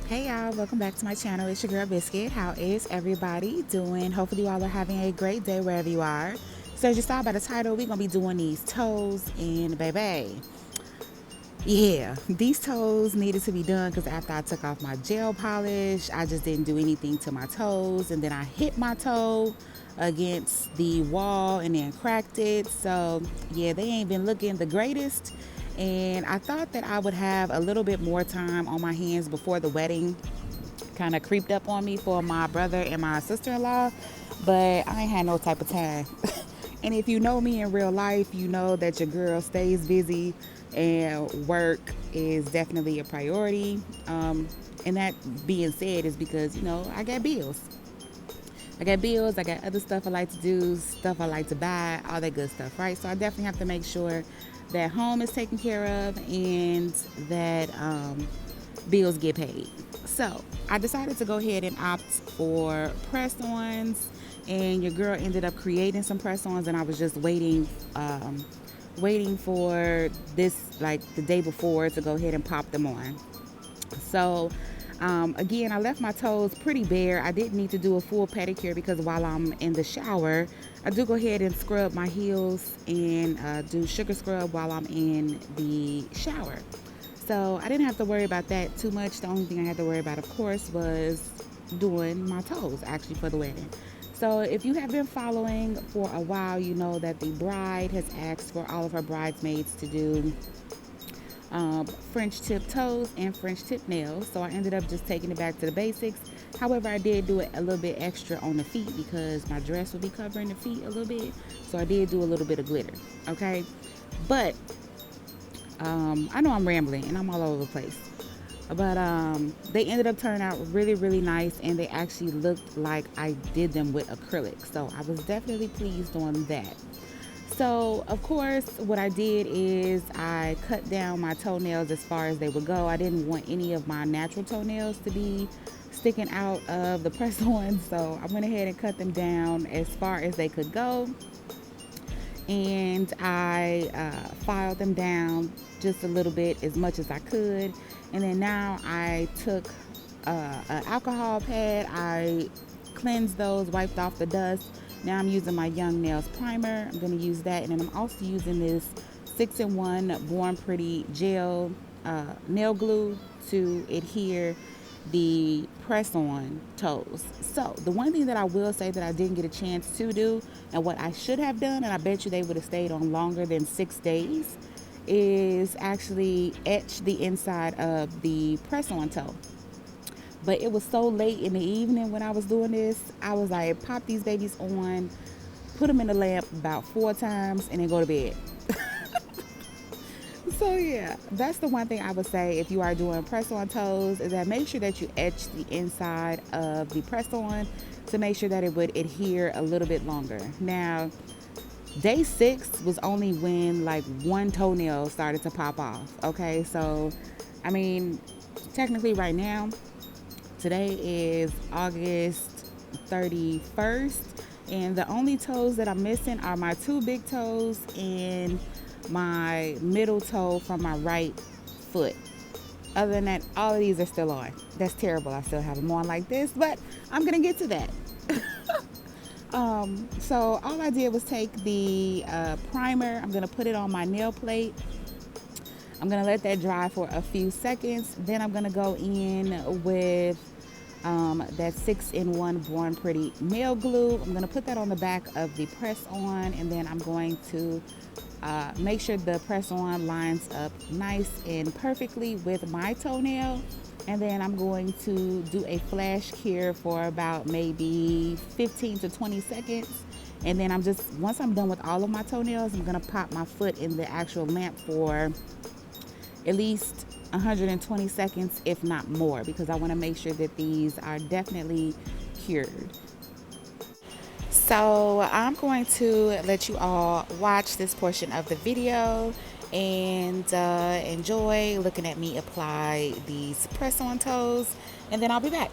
Hey y'all, welcome back to my channel. It's your girl Biscuit. How is everybody doing? Hopefully you all are having a great day wherever you are. So as you saw by the title, we're gonna be doing these toes, and baby, yeah, these toes needed to be done because after I took off my gel polish, I just didn't do anything to my toes, and then I hit my toe against the wall and then cracked it. So yeah, they ain't been looking the greatest, and I thought that I would have a little bit more time on my hands before the wedding kind of creeped up on me for my brother and my sister-in-law, but I ain't had no type of time. And if you know me in real life, you know that your girl stays busy and work is definitely a priority. And that being said is because, I got bills. I got other stuff I like to do, stuff I like to buy, all that good stuff, right? So I definitely have to make sure that home is taken care of and that bills get paid. So I decided to go ahead and opt for press-ons, and your girl ended up creating some press-ons, and I was just waiting for this, like the day before, to go ahead and pop them on. So again, I left my toes pretty bare. I didn't need to do a full pedicure because while I'm in the shower, I do go ahead and scrub my heels and do sugar scrub while I'm in the shower. So I didn't have to worry about that too much. The only thing I had to worry about, of course, was doing my toes actually for the wedding. So if you have been following for a while, you know that the bride has asked for all of her bridesmaids to do French tip toes and French tip nails. So I ended up just taking it back to the basics. However, I did do it a little bit extra on the feet because my dress would be covering the feet a little bit. So I did do a little bit of glitter. Okay. But I know I'm rambling and I'm all over the place. But they ended up turning out really, really nice, and they actually looked like I did them with acrylic. So I was definitely pleased on that. So, of course, what I did is I cut down my toenails as far as they would go. I didn't want any of my natural toenails to be sticking out of the press-on, so I went ahead and cut them down as far as they could go. And I filed them down just a little bit, as much as I could. And then now I took an alcohol pad, I cleansed those, wiped off the dust. Now I'm using my Young Nails primer. I'm going to use that, and then I'm also using this 6-in-1 Born Pretty gel nail glue to adhere the press-on toes. So the one thing that I will say that I didn't get a chance to do, and what I should have done, and I bet you they would have stayed on longer than 6 days, is actually etch the inside of the press-on toe. But it was so late in the evening when I was doing this, I was like, pop these babies on, put them in the lamp about 4 times, and then go to bed. So yeah, that's the one thing I would say if you are doing press-on toes, is that make sure that you etch the inside of the press-on to make sure that it would adhere a little bit longer. Now, day 6 was only when like one toenail started to pop off. Okay, so I mean, technically right now, today is August 31st, and the only toes that I'm missing are my 2 big toes and my middle toe from my right foot. Other than that, all of these are still on. That's terrible. I still have them on like this, but I'm gonna get to that. So all I did was take the primer. I'm gonna put it on my nail plate. I'm gonna let that dry for a few seconds. Then I'm gonna go in with that 6-in-1 Born Pretty nail glue. I'm gonna put that on the back of the press on, and then I'm going to make sure the press on lines up nice and perfectly with my toenail. And then I'm going to do a flash cure for about maybe 15 to 20 seconds. And then once I'm done with all of my toenails, I'm gonna pop my foot in the actual lamp for at least 120 seconds, if not more, because I want to make sure that these are definitely cured. So I'm going to let you all watch this portion of the video and enjoy looking at me apply these press-on toes, and then I'll be back.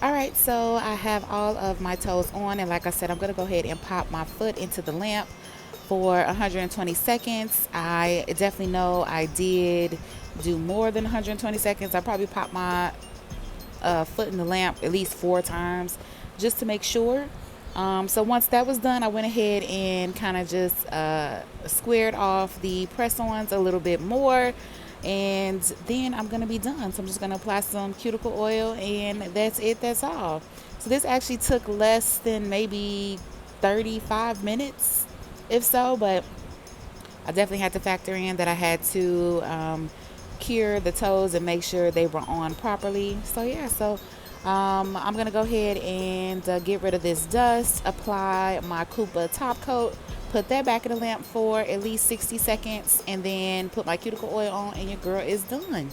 All right, so I have all of my toes on, and like I said, I'm gonna go ahead and pop my foot into the lamp for 120 seconds. I definitely know I did do more than 120 seconds. I probably popped my foot in the lamp at least 4 times just to make sure. So once that was done, I went ahead and kind of just squared off the press-ons a little bit more, and then I'm gonna be done. So I'm just gonna apply some cuticle oil, and that's it. That's all. So this actually took less than maybe 35 minutes, if so, but I definitely had to factor in that I had to cure the toes and make sure they were on properly. So yeah, so I'm gonna go ahead and get rid of this dust, apply my Koopa top coat, put that back in the lamp for at least 60 seconds, and then put my cuticle oil on, and your girl is done.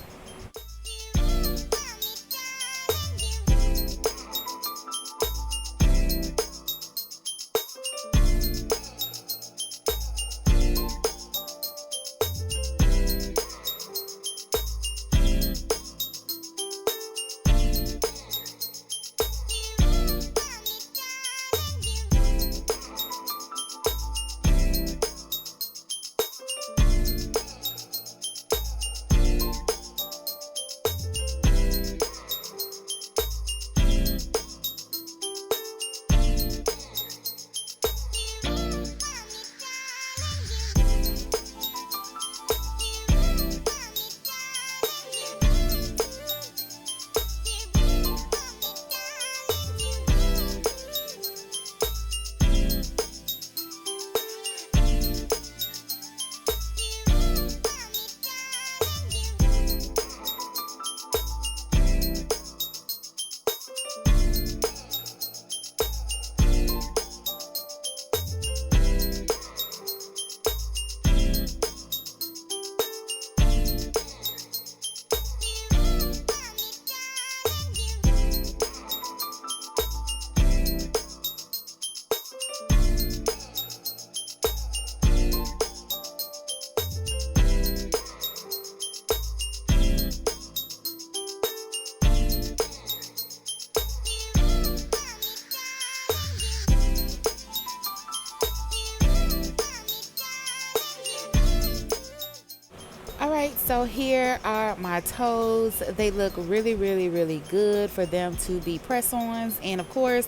All right, so here are my toes. They look really, really, really good for them to be press-ons. And of course,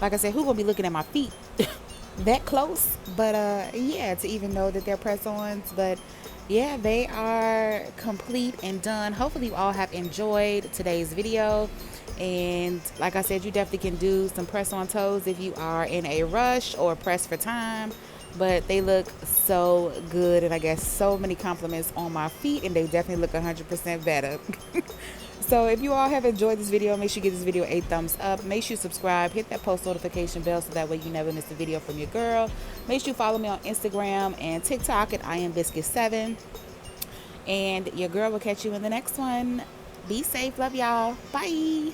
like I said, who gonna be looking at my feet that close? But yeah, to even know that they're press-ons. But yeah, they are complete and done. Hopefully you all have enjoyed today's video. And like I said, you definitely can do some press-on toes if you are in a rush or pressed for time. But they look so good, and I get so many compliments on my feet, and they definitely look 100% better. So if you all have enjoyed this video, make sure you give this video a thumbs up. Make sure you subscribe, hit that post notification bell so that way you never miss a video from your girl. Make sure you follow me on Instagram and TikTok at IamBiscuit7. And your girl will catch you in the next one. Be safe. Love y'all. Bye.